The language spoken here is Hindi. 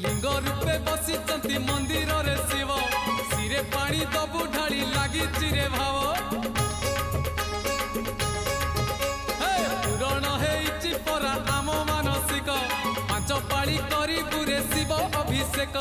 लिंग रूपे बसिचंती मंदिर रे शिव सिरे पानी दबु ढाली लागी चिरे भाव पूरण हेइची परा आम मानसिक पांच पाली करी बुरे शिव अभिषेक।